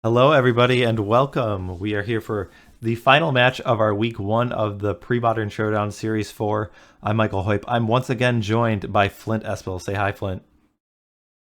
Hello, everybody, and welcome. We are here for the final match of our week one of the Premodern Showdown Series 4. I'm Michael Hoyp. I'm once again joined by Flint Espil. Say hi, Flint.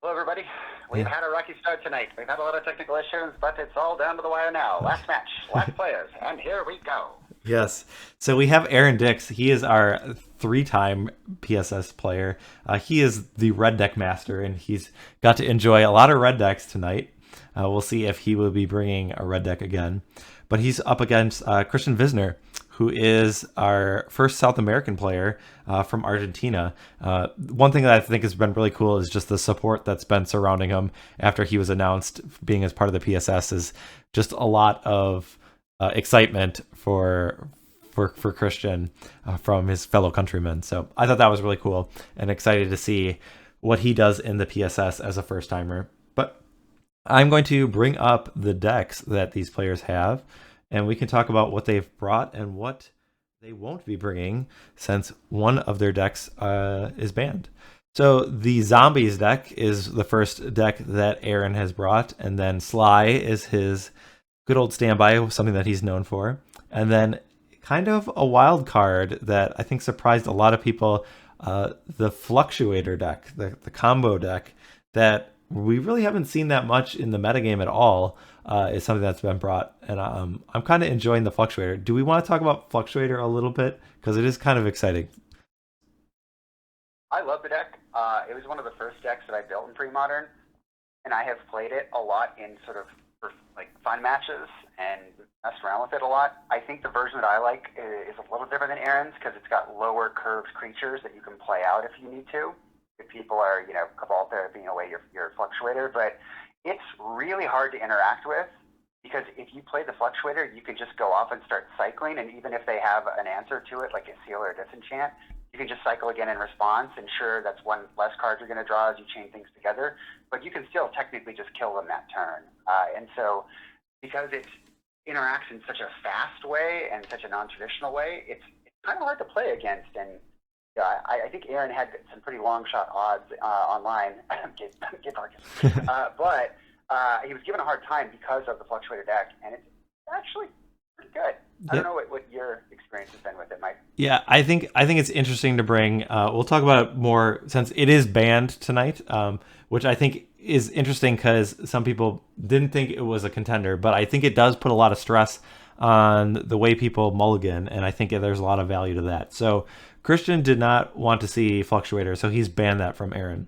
Hello, everybody. We've Yeah. had a rocky start tonight. We've had a lot of technical issues, but it's all down to the wire now. Last match, last players, and here we go. Yes. So we have Aaron Dix. He is our three-time PSS player. He is the red deck master, and he's got to enjoy a lot of red decks tonight. We'll see if he will be bringing a red deck again. But he's up against Christian Wisner, who is our first South American player from Argentina. One thing that I think has been really cool is just the support that's been surrounding him after he was announced being as part of the PSS is just a lot of excitement for Christian from his fellow countrymen. So I thought that was really cool and excited to see what he does in the PSS as a first timer. But I'm going to bring up the decks that these players have, and we can talk about what they've brought and what they won't be bringing since one of their decks is banned. So the Zombies deck is the first deck that Aaron has brought, and then Sly is his good old standby, something that he's known for. And then kind of a wild card that I think surprised a lot of people, the Fluctuator deck, the combo deck that we really haven't seen that much in the metagame at all, is something that's been brought. And I'm kind of enjoying the Fluctuator. Do we want to talk about Fluctuator a little bit? Because it is kind of exciting. I love the deck. It was one of the first decks that I built in Premodern, and I have played it a lot in sort of like fun matches and messed around with it a lot. I think the version that I like is a little different than Aaron's because it's got lower curves creatures that you can play out if you need to. If people are, Cabal therapying away your Fluctuator, but it's really hard to interact with because if you play the Fluctuator, you can just go off and start cycling, and even if they have an answer to it, like a seal or a disenchant, you can just cycle again in response, and sure, that's one less card you're going to draw as you chain things together, but you can still technically just kill them that turn. And so, because it interacts in such a fast way and such a non-traditional way, it's kind of hard to play against. And yeah, I think Aaron had some pretty long shot odds online. Get Marcus. But he was given a hard time because of the Fluctuator deck, and it's actually pretty good. I don't know what your experience has been with it, Mike. Yeah, I think it's interesting to bring. We'll talk about it more since it is banned tonight, which I think is interesting because some people didn't think it was a contender, but I think it does put a lot of stress on the way people mulligan, and I think there's a lot of value to that. So Christian did not want to see Fluctuator, so he's banned that from Aaron.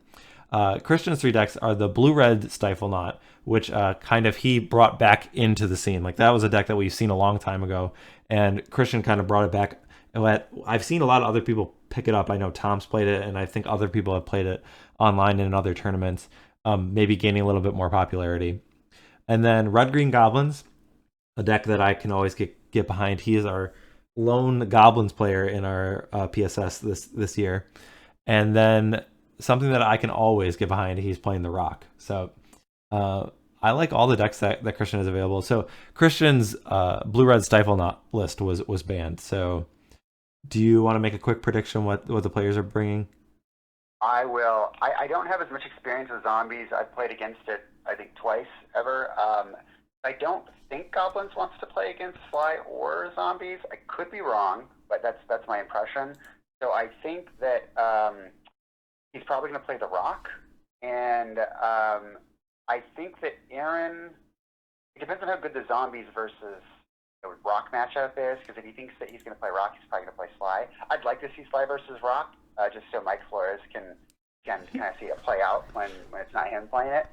Christian's three decks are the blue-red Stifle Knot, which kind of he brought back into the scene. Like that was a deck that we've seen a long time ago, and Christian kind of brought it back. I've seen a lot of other people pick it up. I know Tom's played it, and I think other people have played it online in other tournaments, maybe gaining a little bit more popularity. And then Red-Green Goblins, a deck that I can always get behind. He is our lone Goblins player in our PSS this year. And then something that I can always get behind, he's playing the Rock. So I like all the decks that Christian is available. So Christian's blue-red Stifle Knot list was banned. So do you want to make a quick prediction what the players are bringing? I will. I don't have as much experience with Zombies. I've played against it, I think, twice ever. I don't think Goblins wants to play against Sly or Zombies. I could be wrong, but that's my impression. So I think that he's probably going to play the Rock, and I think that Aaron. It depends on how good the Zombies versus Rock matchup is, because if he thinks that he's going to play Rock, he's probably going to play Sly. I'd like to see Sly versus Rock, just so Mike Flores can kind of see it play out when it's not him playing it.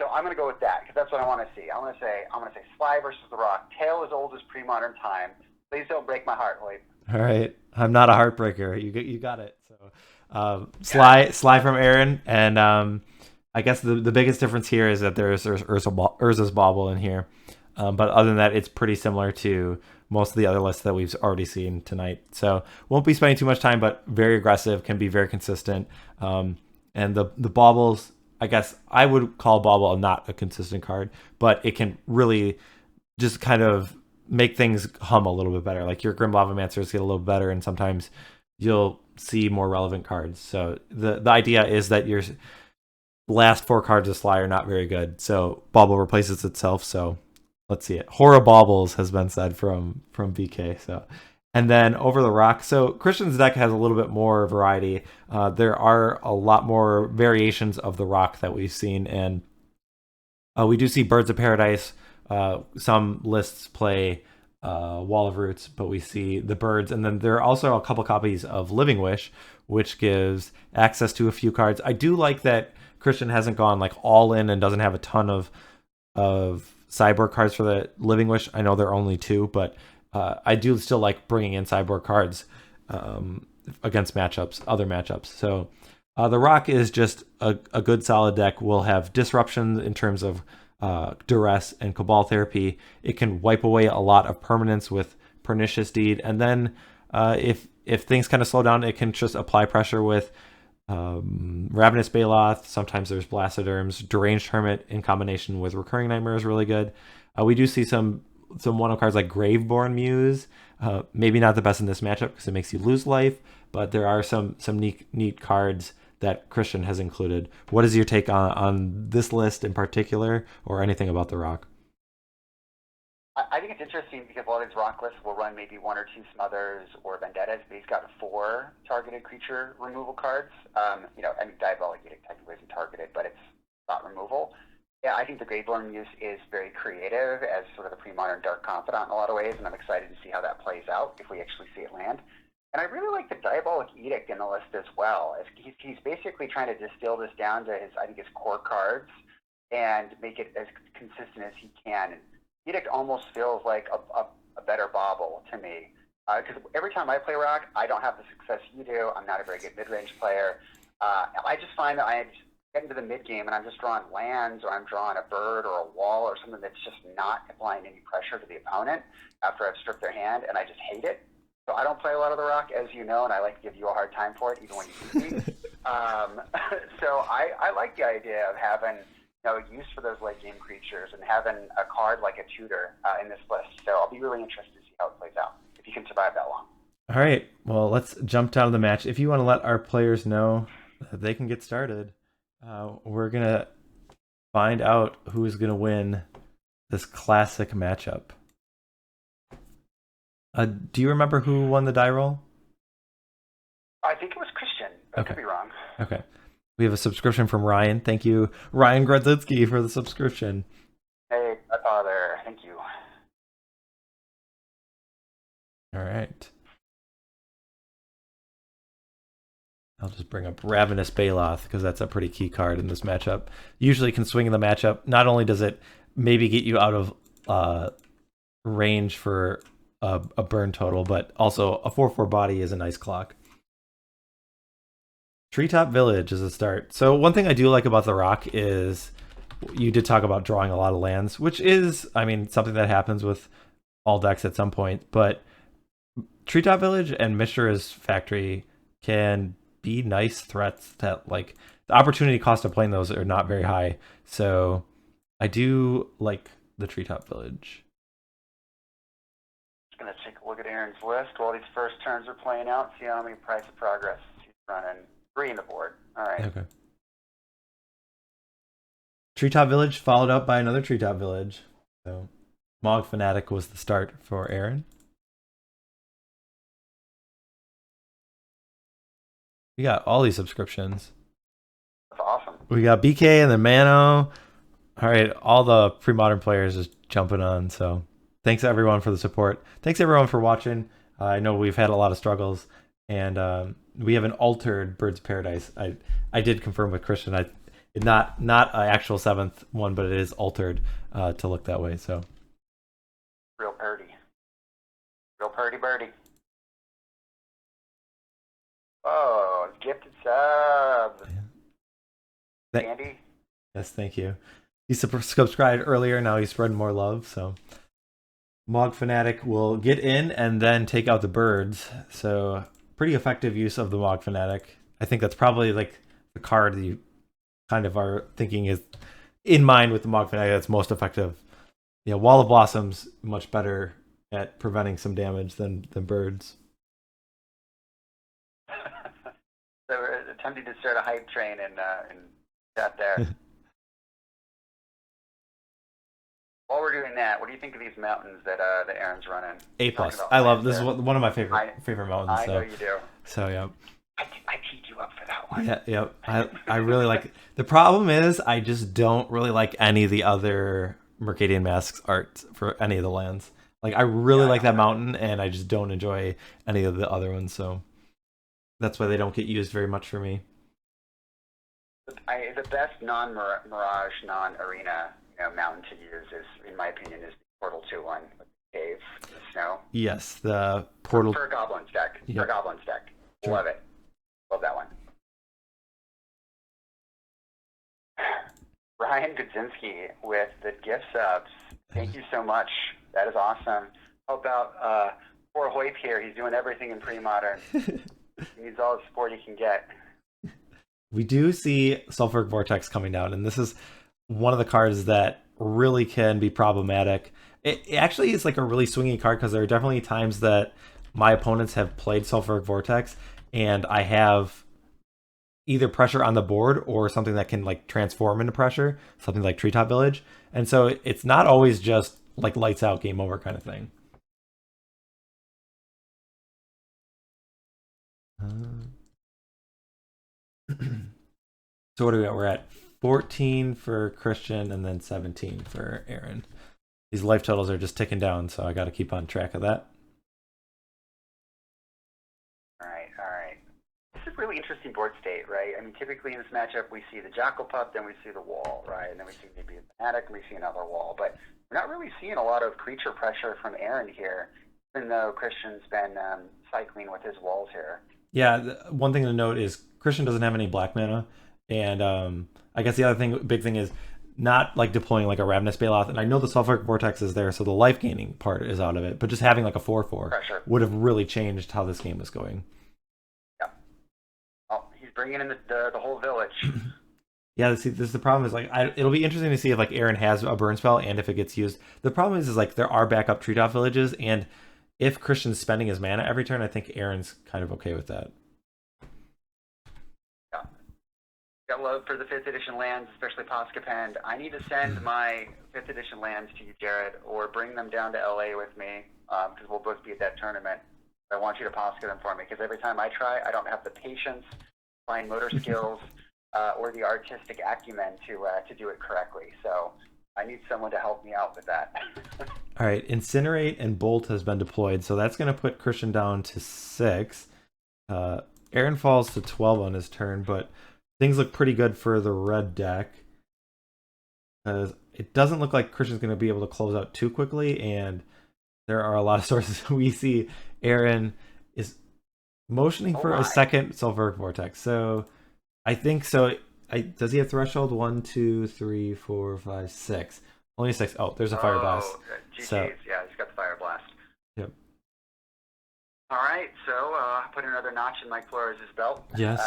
So I'm going to go with that because that's what I want to see. I'm going to say Sly versus the Rock. Tale as old as pre-modern time. Please don't break my heart, Hoyt. All right, I'm not a heartbreaker. You got it. So Sly from Aaron, and I guess the biggest difference here is that there's Urza's Bauble in here. But other than that, it's pretty similar to most of the other lists that we've already seen tonight. So won't be spending too much time, but very aggressive, can be very consistent. And the Baubles, I guess I would call Bauble not a consistent card, but it can really just kind of make things hum a little bit better. Like your Grim Lavamancers get a little better, and sometimes you'll see more relevant cards. So the idea is that last 4 cards of Sly are not very good. So Bauble replaces itself. So let's see it. Horror Baubles has been said from BK. So, and then Over the Rock. So Christian's deck has a little bit more variety. There are a lot more variations of the rock that we've seen, and we do see Birds of Paradise. Some lists play Wall of Roots, but we see the birds, and then there are also a couple copies of Living Wish, which gives access to a few cards. I do like that Christian hasn't gone like all in and doesn't have a ton of sideboard cards for the Living Wish. I know there are only 2, but I do still like bringing in sideboard cards against other matchups. So the Rock is just a good solid deck. We'll have disruptions in terms of duress and Cabal Therapy. It can wipe away a lot of permanents with Pernicious Deed, and then if things kind of slow down, it can just apply pressure with Ravenous Baloth. Sometimes there's Blastoderms. Deranged Hermit in combination with Recurring Nightmare is really good. We do see some one-of cards like Graveborn Muse. Maybe not the best in this matchup because it makes you lose life, but there are some neat cards that Christian has included. What is your take on this list in particular, or anything about the Rock? I think it's interesting because a lot of these rock lists will run maybe 1 or 2 Smothers or Vendettas, but he's got 4 targeted creature removal cards. Diabolic Edict technically isn't targeted, but it's not removal. Yeah, I think the Graveborn Muse is very creative as sort of the pre-modern Dark Confidant in a lot of ways, and I'm excited to see how that plays out if we actually see it land. And I really like the Diabolic Edict in the list as well. He's basically trying to distill this down to his core cards and make it as consistent as he can. And Edict almost feels like a better Bauble to me. Because every time I play Rock, I don't have the success you do. I'm not a very good mid-range player. I just find that I get into the mid-game and I'm just drawing lands, or I'm drawing a bird or a wall or something that's just not applying any pressure to the opponent after I've stripped their hand, and I just hate it. So I don't play a lot of the Rock, as you know, and I like to give you a hard time for it, even when you beat me. So I like the idea of having use for those late game creatures and having a card like a tutor in this list. So I'll be really interested to see how it plays out, if you can survive that long. All right, well, let's jump down to the match. If you want to let our players know that they can get started, we're going to find out who is going to win this classic matchup. Do you remember who won the die roll? I think it was Christian. I could be wrong. Okay. We have a subscription from Ryan. Thank you, Ryan Grodzinski, for the subscription. Hey, Godfather. Thank you. All right. I'll just bring up Ravenous Baloth because that's a pretty key card in this matchup. Usually can swing in the matchup. Not only does it maybe get you out of range for a burn total, but also a 4/4 body is a nice clock. Treetop Village is a start. So one thing I do like about the Rock is you did talk about drawing a lot of lands, which is, something that happens with all decks at some point. But Treetop Village and Mishra's Factory can be nice threats that, like, the opportunity cost of playing those are not very high. So I do like the Treetop Village. Going to take a look at Aaron's list while these first turns are playing out, see how many Price of Progress he's running. 3 in the board. All right. Okay. Treetop Village followed up by another Treetop Village. So Mog Fanatic was the start for Aaron. We got all these subscriptions. That's awesome. We got BK and then Mano. All right, all the pre-modern players just jumping on, so thanks everyone for the support. Thanks everyone for watching. I know we've had a lot of struggles, and we have an altered Birds of Paradise. I did confirm with Christian. Not an actual 7th one, but it is altered to look that way. So real purdy birdie. Oh, gifted sub. Andy. Yes, thank you. He subscribed earlier. Now he's spreading more love. So Mog Fanatic will get in and then take out the birds. So pretty effective use of the Mog Fanatic. I think that's probably like the card that you kind of are thinking is in mind with the Mog Fanatic that's most effective. Wall of Blossoms much better at preventing some damage than birds. So we're attempting to start a hype train in Out there. While we're doing that, what do you think of these mountains that Aaron's running? A Talking plus. about I love lands this is there. one of my favorite I favorite mountains. I know So you do. yeah. I teed you up for that one. Yeah, yep. I really like it. The problem is I just don't really like any of the other Mercadian Masks art for any of the lands. Like I really Yeah, I like don't that know. mountain and I just don't enjoy any of the other ones, so that's why they don't get used very much for me. The best non-mirage, non-arena, mountain to use is, in my opinion, is the Portal 2 one with the cave in the snow. Yes, the portal. For a Goblins deck. For a Yep. Goblins deck. Sure. Love it. Love that one. Ryan Gudzinski with the gift subs. Thank you so much. That is awesome. How about poor Hoyt here? He's doing everything in pre-modern. He needs all the support he can get. We do see Sulfuric Vortex coming down, and this is one of the cards that really can be problematic. It actually is like a really swingy card because there are definitely times that my opponents have played Sulfuric Vortex, and I have either pressure on the board or something that can like transform into pressure, something like Treetop Village. And so it's not always just like lights out, game over kind of thing. So what are we at? We're at 14 for Christian and then 17 for Aaron. These life totals are just ticking down, so I got to keep on track of that. All right, all right. This is a really interesting board state, right? I mean, typically in this matchup, we see the Jackal Pup, then we see the wall, right? And then we see maybe a Fanatic, and we see another wall. But we're not really seeing a lot of creature pressure from Aaron here, even though Christian's been cycling with his walls here. Yeah, one thing to note is Christian doesn't have any black mana, and I guess the other big thing is not like deploying like a Ravenous Bailoff. And I know the Sulfuric Vortex is there, so the life gaining part is out of it. But just having like a 4/4 Pressure. would have really changed how this game was going. Yeah. Oh, he's bringing in the whole village. Yeah, see, this is the problem is like it'll be interesting to see if like Aaron has a burn spell and if it gets used. The problem is like there are backup treetop villages, and if Christian's spending his mana every turn, I think Aaron's kind of okay with that. Yeah. Got love for the 5th edition lands, especially Poscapend. I need to send my 5th edition lands to you, Jared, or bring them down to LA with me, because we'll both be at that tournament. I want you to Posca them for me, because every time I try, I don't have the patience, fine motor skills, or the artistic acumen to do it correctly. So I need someone to help me out with that. All right, Incinerate and Bolt has been deployed, so that's going to put Christian down to 6. Aaron falls to 12 on his turn, but things look pretty good for the red deck. It doesn't look like Christian's going to be able to close out too quickly, and there are a lot of sources. We see Aaron is motioning for a second Sulfuric Vortex. So I think so. Does he have threshold? 1, 2, 3, 4, 5, 6. Only 6. Oh, there's a Fire Blast. GG's. So, yeah, he's got the Fire Blast. Yep. All right, so put another notch in Mike Flores' belt. Yes.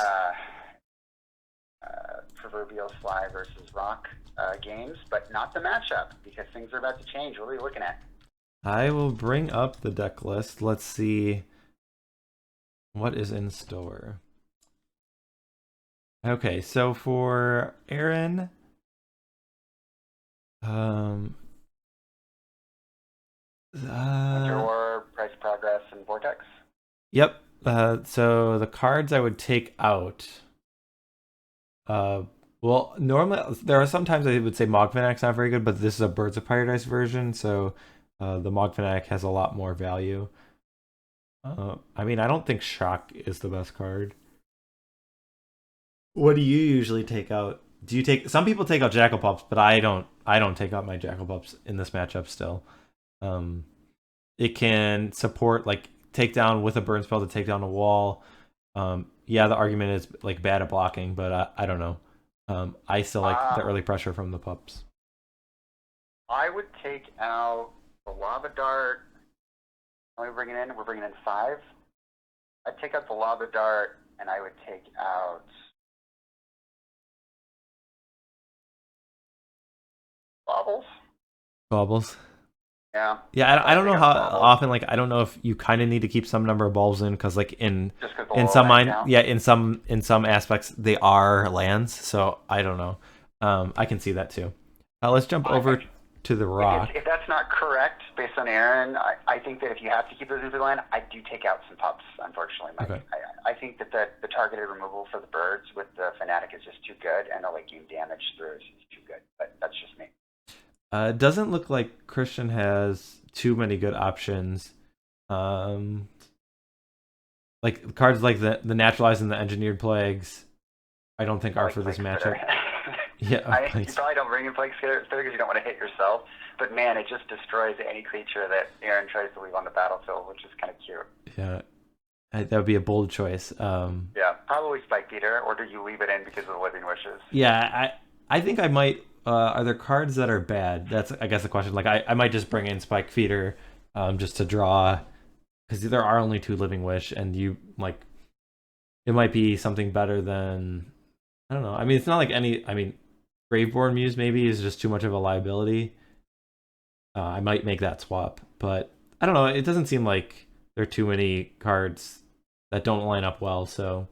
Proverbial Fly versus Rock games, but not the matchup, because things are about to change. What are we looking at? I will bring up the deck list. Let's see what is in store. Okay, so for Aaron, Winter Price Progress, and Vortex. Yep. So the cards I would take out. Well, normally there are sometimes I would say Mogfanac's not very good, but this is a Birds of Paradise version, so the Mogfanac has a lot more value. I mean, I don't think Shock is the best card. What do you usually take out? Do you take? Some people take out Jackal Pups, but I don't. I don't take out my Jackal Pups in this matchup. Still, it can support like takedown with a burn spell to take down a wall. Yeah, the argument is like bad at blocking, but I don't know. I still like the early pressure from the pups. I would take out the Lava Dart. How many bringing in? We're bringing in 5. I'd take out the Lava Dart, and I would take out Baubles. Baubles. Yeah, I don't They know got how bubbles often. Like, I don't know if you kind of need to keep some number of bulbs in because, like, just because the in lower some lands mine, count. yeah, in some aspects they are lands. So I don't know. I can see that too. Let's jump over to the rock. If that's not correct based on Aaron, I think that if you have to keep those in the land, I do take out some pups. Unfortunately, Mike. Okay. I think that the targeted removal for the birds with the fanatic is just too good, and the late game damage through is too good. But that's just me. It doesn't look like Christian has too many good options. Um, like cards like the naturalized and the engineered plagues, I don't think are Like for this Plague matchup. Spitter. Yeah, You probably don't bring in Plague Spitter because you don't want to hit yourself. But man, it just destroys any creature that Aaron tries to leave on the battlefield, which is kind of cute. yeah, that would be a bold choice. Yeah, probably Spike Beater, or do you leave it in because of the Living Wishes? Yeah, I think I might. Are there cards that are bad? That's I guess the question. Like I might just bring in Spike Feeder, just to draw, because there are only two Living Wish, and you like it might be something better than I don't know. I mean, it's not like any. I mean, Graveborn Muse maybe is just too much of a liability. I might make that swap, but I don't know. It doesn't seem like there are too many cards that don't line up well, so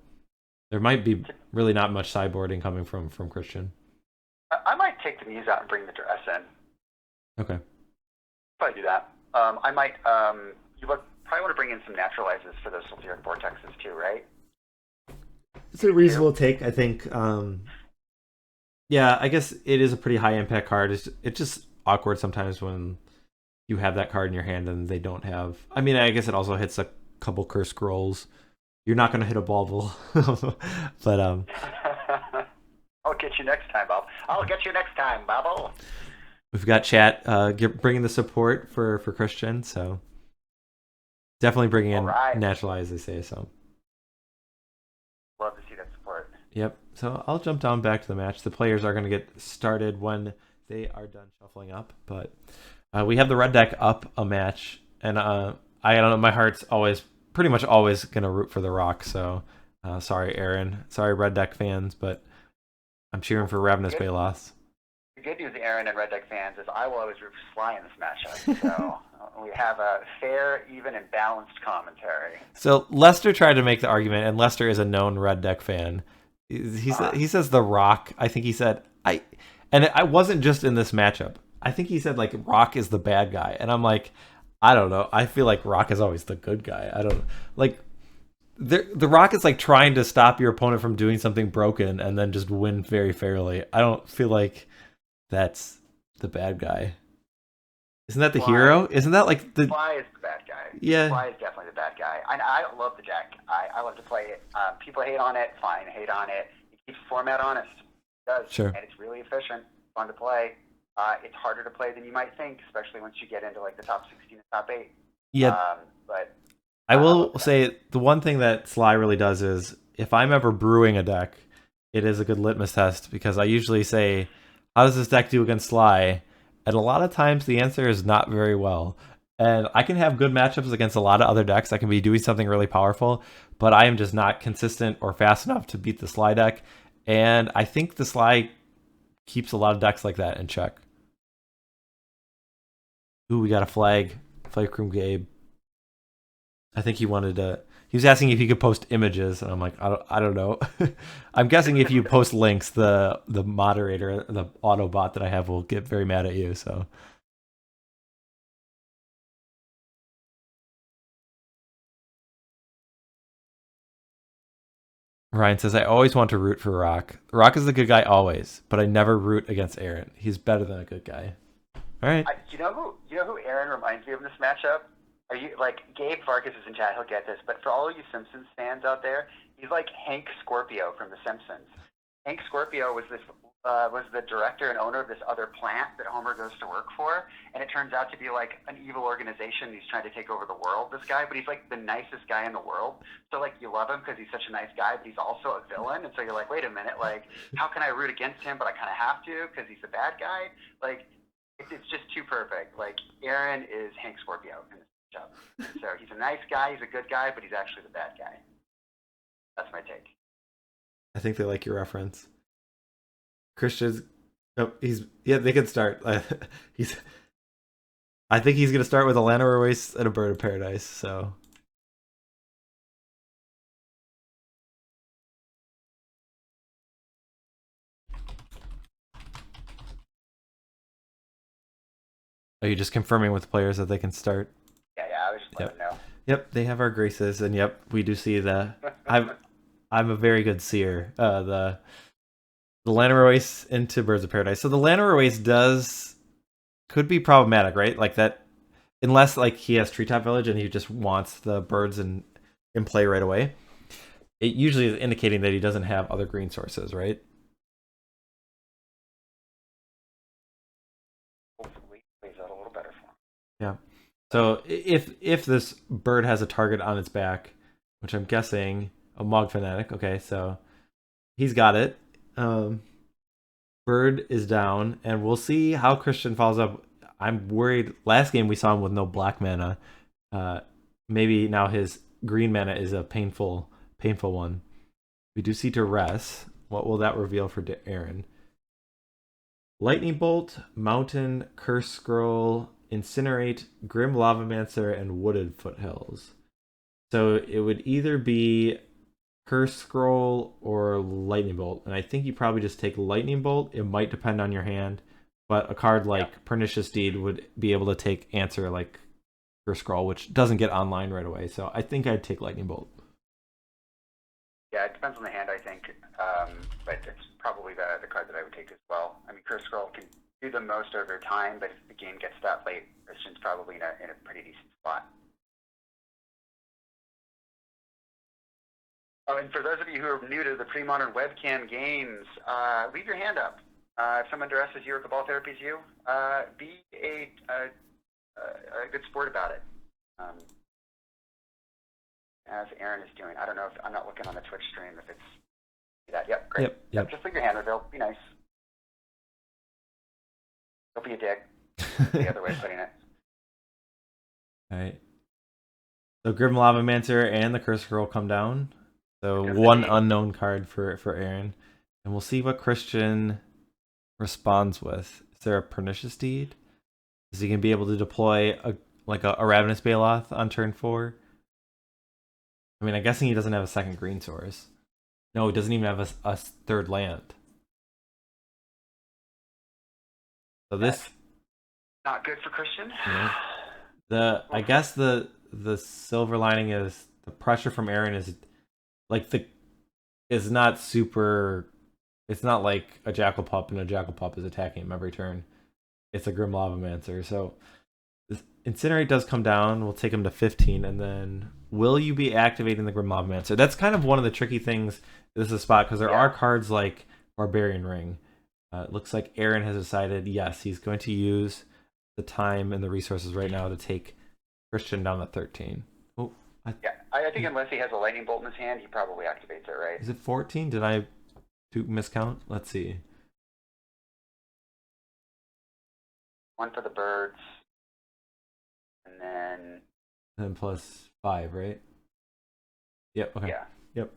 there might be really not much sideboarding coming from Christian. I might take the Muse out and bring the Dress in. Okay. Probably do that. I might. You probably want to bring in some naturalizes for those sulfuric vortexes too, right? It's a reasonable take, I think. Yeah, I guess it is a pretty high impact card. It's just awkward sometimes when you have that card in your hand and they don't have. I mean, I guess it also hits a couple curse scrolls. You're not going to hit a bauble, but I'll get you next time, Bob. I'll get you next time, Bobble. we've got chat bringing the support for Christian, so definitely bringing in naturalize. They say so. Love to see that support. Yep. So I'll jump down back to the match. The players are going to get started when they are done shuffling up, but we have the red deck up a match, and I don't know. My heart's pretty much always going to root for the rock. So sorry, Aaron. Sorry, red deck fans, but I'm cheering for Ravenous Balos. The good news, Aaron and red deck fans, is I will always root for Sly in this matchup. So we have a fair, even, and balanced commentary. So Lester tried to make the argument, and Lester is a known red deck fan. He says the rock. I think he said and I wasn't just in this matchup. I think he said like Rock is the bad guy, and I'm like, I don't know. I feel like Rock is always the good guy. I don't like the Rock is like trying to stop your opponent from doing something broken and then just win very fairly. I don't feel like that's the bad guy. Isn't that the hero? Isn't that like the Fly is the bad guy? Yeah, Fly is definitely the bad guy. I love the deck. I love to play it. People hate on it. Fine, hate on it. It keeps the format honest. It does. Sure. And it's really efficient. Fun to play. It's harder to play than you might think, especially once you get into like the top 16 and top 8. Yeah. But I will say the one thing that Sly really does is if I'm ever brewing a deck, it is a good litmus test because I usually say, how does this deck do against Sly? And a lot of times the answer is not very well. And I can have good matchups against a lot of other decks. I can be doing something really powerful, but I am just not consistent or fast enough to beat the Sly deck. And I think the Sly keeps a lot of decks like that in check. Ooh, we got a flag. Flag Room Gabe. I think he wanted to. He was asking if he could post images, and I'm like, I don't know. I'm guessing if you post links, the moderator, the Autobot that I have, will get very mad at you. So. Ryan says, I always want to root for Rock. Rock is the good guy always, but I never root against Aaron. He's better than a good guy. All right. You know who Aaron reminds me of in this matchup? Are you like Gabe Vargas is in chat? He'll get this. But for all of you Simpsons fans out there, he's like Hank Scorpio from The Simpsons. Hank Scorpio was the director and owner of this other plant that Homer goes to work for, and it turns out to be like an evil organization. He's trying to take over the world. This guy, but he's like the nicest guy in the world. So like you love him because he's such a nice guy, but he's also a villain. And so you're like, wait a minute, like how can I root against him? But I kind of have to because he's the bad guy. Like it's just too perfect. Like Aaron is Hank Scorpio in this job. So he's a nice guy, he's a good guy, but he's actually the bad guy. That's my take. I think they like your reference. Christian's. Oh, they can start. I think he's gonna start with a Llanowar Waste and a Bird of Paradise. So are you just confirming with players that they can start? Yeah, I was just letting them know. Yep, they have our graces, and yep, we do see the. I'm a very good seer. The Llanowar Waste into Birds of Paradise. So the Llanowar Waste could be problematic, right? Like that, unless like he has Treetop Village and he just wants the birds in play right away. It usually is indicating that he doesn't have other green sources, right? Hopefully, it plays out a little better for him. Yeah. So if this bird has a target on its back, which I'm guessing a Mog Fanatic, okay, so he's got it. Bird is down, and we'll see how Crisitan follows up. I'm worried. Last game we saw him with no black mana. Maybe now his green mana is a painful one. We do see Duress. What will that reveal for Aaron? Lightning Bolt, Mountain, Curse Scroll, Incinerate, Grim Lavamancer, and Wooded Foothills. So it would either be Curse Scroll or Lightning Bolt. And I think you probably just take Lightning Bolt. It might depend on your hand. But a card like Pernicious Deed would be able to take Answer like Curse Scroll, which doesn't get online right away. So I think I'd take Lightning Bolt. Yeah, it depends on the hand, I think. But it's probably the card that I would take as well. I mean, Curse Scroll can do the most over time, but if the game gets that late, Crisitan's probably in a pretty decent spot. Oh, and for those of you who are new to the Premodern webcam games, leave your hand up. If someone addresses you or Cabal Therapy is you, be a good sport about it. As Aaron is doing. I don't know if I'm not looking on the Twitch stream if it's that. Yep, great. Yep. Just leave your hand reveal. Be nice. Don't be a dick. The other way of putting it. All right. So Grim Lavamancer and the Curse Scroll come down. So one unknown card for Aaron. And we'll see what Crisitan responds with. Is there a Pernicious Deed? Is he going to be able to deploy a Ravenous Baloth on turn 4? I mean, I'm guessing he doesn't have a second green source. No, he doesn't even have a third land. So this not good for Crisitan. Yeah. I guess the silver lining is the pressure from Aaron is is not super. It's not like a Jackal Pup and a Jackal Pup is attacking him every turn. It's a Grim Lavamancer. So this Incinerate does come down. We'll take him to 15, and then will you be activating the Grim Lavamancer? That's kind of one of the tricky things. This is a spot because there are cards like Barbarian Ring. It looks like Aaron has decided, yes, he's going to use the time and the resources right now to take Crisitan down to 13. Oh, I think unless he has a Lightning Bolt in his hand, he probably activates it, right? Is it 14? Did I miscount? Let's see. 1 for the birds, and then plus 5, right? Yep. Okay. Yeah. Yep.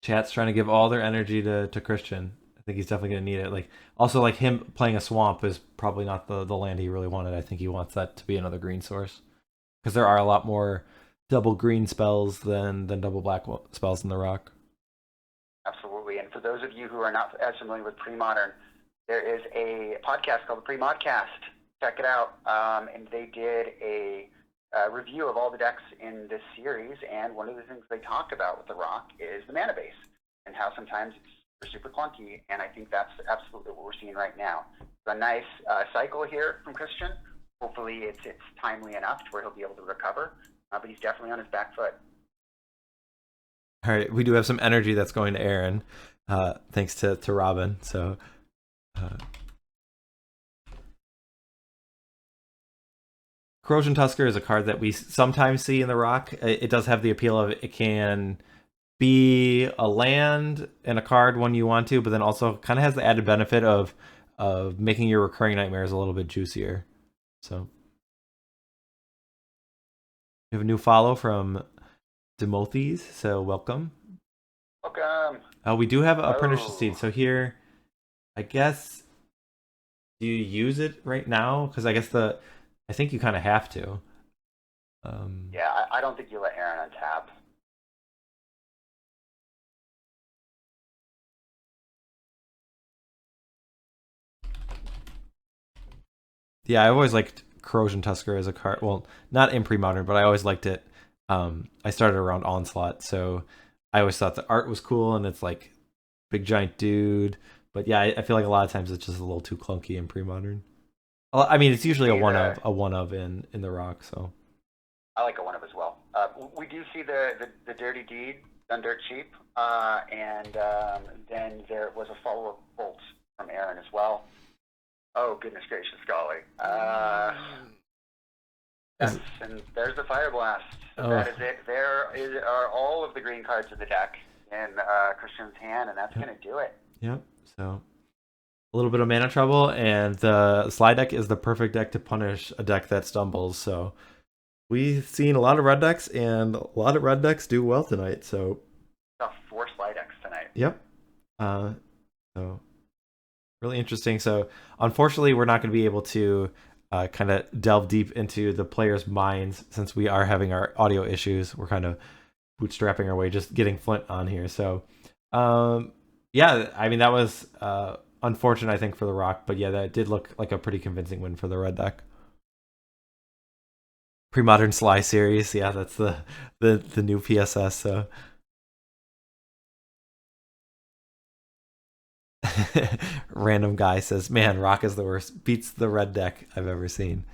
Chat's trying to give all their energy to Crisitan. I think he's definitely going to need it. Like also like him playing a swamp is probably not the land he really wanted. I think he wants that to be another green source because there are a lot more double green spells than double black spells in the rock. Absolutely. And for those of you who are not as familiar with Premodern, there is a podcast called the Premodcast. Check it out. And they did a review of all the decks in this series, and one of the things they talk about with the rock is the mana base and how sometimes it's super clunky, and I think that's absolutely what we're seeing right now. It's a nice cycle here from Crisitan. Hopefully it's timely enough to where he'll be able to recover, but he's definitely on his back foot. All right, we do have some energy that's going to Aaron, thanks to Robin. So Corrosion Tusker is a card that we sometimes see in the rock. It does have the appeal of it can be a land and a card when you want to, but then also kind of has the added benefit of making your recurring nightmares a little bit juicier. So we have a new follow from Demothes, so welcome. Welcome. We do have a Pernicious Deed. So here I guess, do you use it right now? Because I think you kind of have to. Um, Yeah, I don't think you let Aaron untap. yeah, I always liked Corrosion Tusker as a card. Well, not in pre-modern, but I always liked it. I started around Onslaught, so I always thought the art was cool, and it's like big giant dude. But yeah, I feel like a lot of times it's just a little too clunky in pre-modern. I mean, it's You usually see the a one of in the rock. So I like a one of as well. We do see the dirty deed done dirt cheap, and then there was a follow up bolt from Aaron as well. Oh goodness gracious, golly! And there's the fire blast. So oh that is it. Are all of the green cards of the deck in Christian's hand, and that's gonna do it. yep. So a little bit of mana trouble, and the slide deck is the perfect deck to punish a deck that stumbles. So we've seen a lot of red decks, and a lot of red decks do well tonight. So Got 4 slide decks tonight. yep. So really interesting. So unfortunately, we're not going to be able to kind of delve deep into the players' minds since we are having our audio issues. We're kind of bootstrapping our way, just getting Flint on here. So yeah, I mean that was unfortunate, I think, for the Rock, but yeah, that did look like a pretty convincing win for the red deck. Premodern Sly series, yeah, that's the new PSS. So random guy says, "Man, Rock is the worst. Beats the red deck I've ever seen."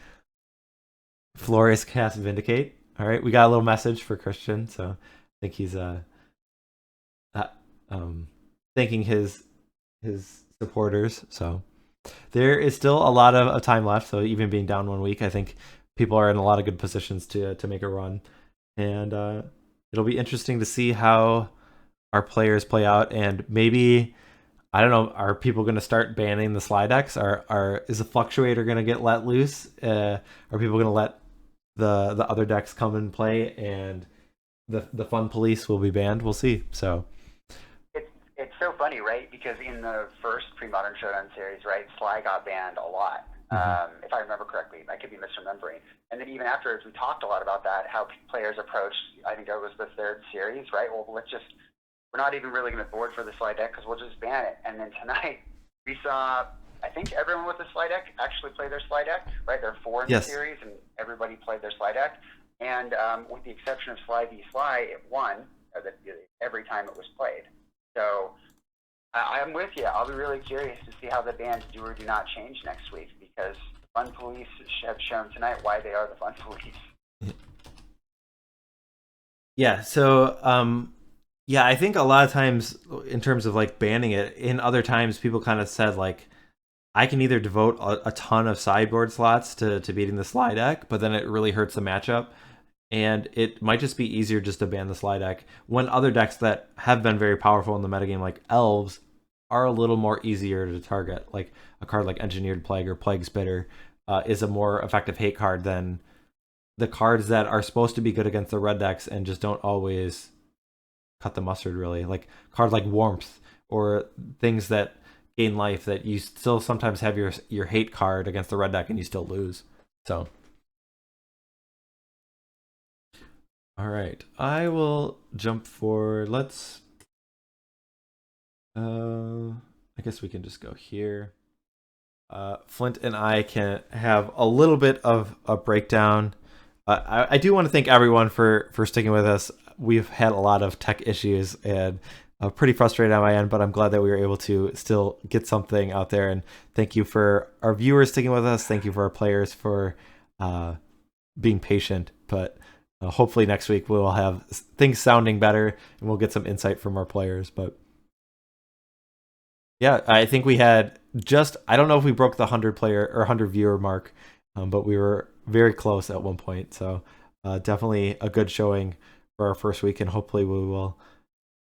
Flores cast Vindicate. All right, we got a little message for Christian, so I think he's uh thanking his supporters. So there is still a lot of time left. So even being down 1 week, I think people are in a lot of good positions to make a run, and it'll be interesting to see how our players play out, and maybe I don't know. Are people going to start banning the slide decks? Is the fluctuator going to get let loose? Are people going to let the other decks come and play, and the fun police will be banned? We'll see. So It's so funny, right? Because in the first Premodern Showdown series, right, Sly got banned a lot. If I remember correctly, I could be misremembering. And then even afterwards, we talked a lot about that, how players approached. I think that was the third series, right? Well, we're not even really going to board for the slide deck because we'll just ban it. And then tonight, we saw, I think everyone with the slide deck actually played their slide deck, right? There are 4 in yes, the series, and everybody played their slide deck. And with the exception of Sly v Sly, it won every time it was played. So I'm with you. I'll be really curious to see how the bans do or do not change next week, because the Fun Police have shown tonight why they are the Fun Police. yeah. So yeah, I think a lot of times in terms of like banning it, in other times people kind of said like, I can either devote a ton of sideboard slots to beating the slide deck, but then it really hurts the matchup. And it might just be easier just to ban the slide deck when other decks that have been very powerful in the metagame, like elves, are a little more easier to target. Like a card like Engineered Plague or Plague Spitter is a more effective hate card than the cards that are supposed to be good against the red decks and just don't always cut the mustard, really. Like cards like Warmth or things that gain life that you still sometimes have your hate card against the red deck and you still lose. So all right, I will jump forward. Let's I guess we can just go here. Flint and I can have a little bit of a breakdown. I do want to thank everyone for sticking with us. We've had a lot of tech issues and pretty frustrated on my end, but I'm glad that we were able to still get something out there. And thank you for our viewers sticking with us. Thank you for our players for being patient. But hopefully next week we'll have things sounding better and we'll get some insight from our players. But yeah, I think we had I don't know if we broke the 100 player or 100 viewer mark, but we were very close at one point. So definitely a good showing for our first week, and hopefully we will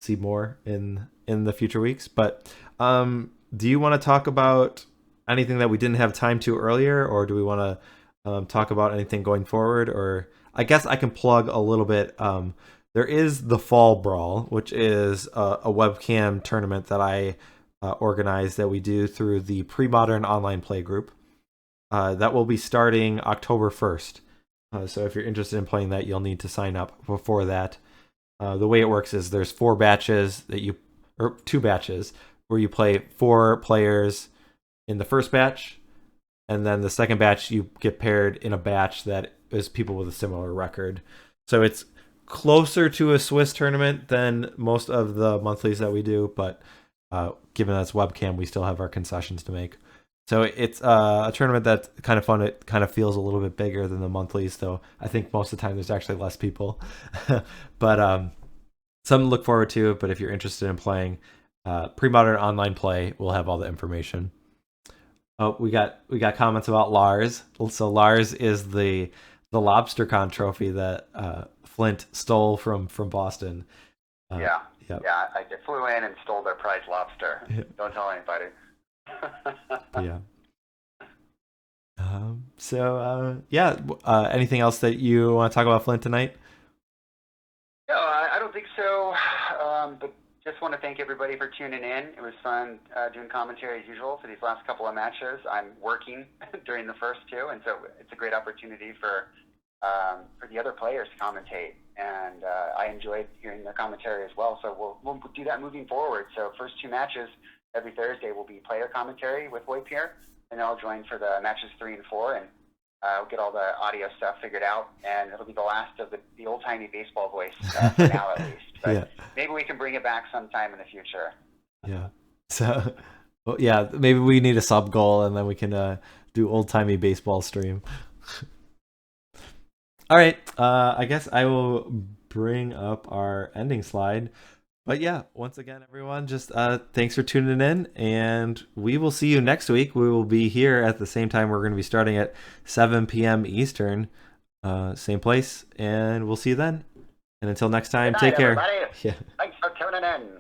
see more in the future weeks. But do you want to talk about anything that we didn't have time to earlier, or do we want to talk about anything going forward? Or I guess I can plug a little bit. There is the Fall Brawl, which is a webcam tournament that I organized that we do through the Premodern online play group. That will be starting October 1st. So if you're interested in playing that, you'll need to sign up before that. The way it works is there's 2 batches where you play 4 players in the first batch, and then the second batch you get paired in a batch that is people with a similar record. So it's closer to a Swiss tournament than most of the monthlies that we do, but given that it's webcam, we still have our concessions to make. So it's a tournament that's kind of fun. It kind of feels a little bit bigger than the monthlies, though I think most of the time there's actually less people. But something to look forward to. But if you're interested in playing Premodern online play, we'll have all the information. Oh, we got comments about Lars. So Lars is the LobsterCon trophy that Flint stole from Boston. Yeah. I flew in and stole their prize lobster. Yeah. Don't tell anybody. Yeah. Anything else that you want to talk about, Flint, tonight? No, I don't think so. But just want to thank everybody for tuning in. It was fun doing commentary as usual for these last couple of matches. I'm working during the first 2, and so it's a great opportunity for the other players to commentate. And I enjoyed hearing their commentary as well. So we'll do that moving forward. So first 2 matches every Thursday will be player commentary with Voip here, and then I'll join for the matches 3 and 4, and we'll get all the audio stuff figured out, and it'll be the last of the old-timey baseball voice for now at least. But maybe we can bring it back sometime in the future. Yeah. So, maybe we need a sub goal, and then we can do old-timey baseball stream. All right. I guess I will bring up our ending slide. But yeah, once again, everyone, just thanks for tuning in, and we will see you next week. We will be here at the same time. We're going to be starting at 7 p.m. Eastern, same place, and we'll see you then. And until next time, take care. Everybody. Yeah. Thanks for tuning in.